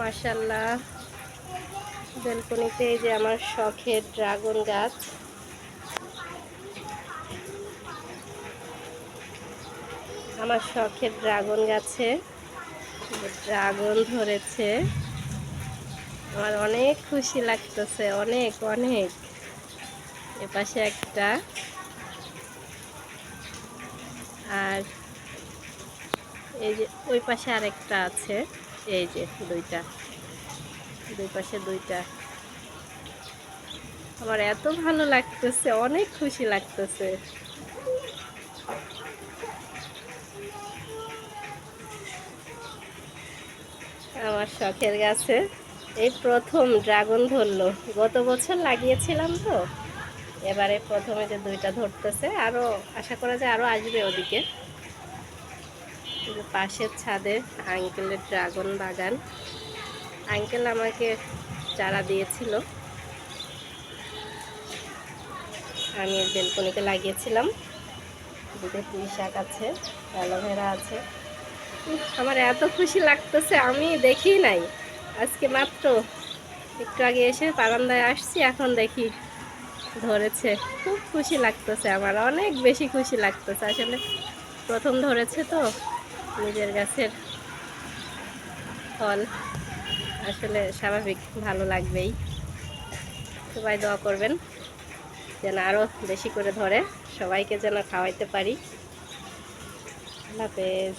মাশাআল্লাহ, বেলকনিতে এই যে আমার শখের ড্রাগন গাছ। আমার শখের ড্রাগন গাছে ড্রাগন ধরেছে। আমার অনেক খুশি লাগতেছে, অনেক অনেক। এপাশে একটা, আর এই যে ওই পাশে আরেকটা আছে। এই যে দুইটা, দুই পাশে দুইটা। আমার এত ভালো লাগতেছে, অনেক খুশি লাগতেছে। আমার শখের গাছে এই প্রথম ড্রাগন ধরলো। গত বছর লাগিয়েছিলাম তো, এবারে প্রথমে যে দুইটা ধরতেছে, আরো আশা করা যায় আরো আসবে ওদিকে। পাশের ছাদে আঙ্কেলের ড্রাগন বাগান। আঙ্কেল আমাকে চারা দিয়েছিল, আমি বেলকনিতে লাগিয়েছিলাম। দুটো পুঁই শাক আছে, অ্যালোভেরা আছে। আমার এত খুশি লাগতেছে, আমি দেখি নাই, আজকে মাত্র একটু আগে এসে বারান্দায় আসছি, এখন দেখি ধরেছে। খুব খুশি লাগতেছে, আমার অনেক বেশি খুশি লাগতেছে। আসলে প্রথম ধরেছে তো, নিজের গাছের ফল আসলে স্বাভাবিক ভালো লাগবেই। সবাই দোয়া করবেন যেন আরো বেশি করে ধরে, সবাইকে যেন খাওয়াইতে পারি। আল্লাহ হাফেজ।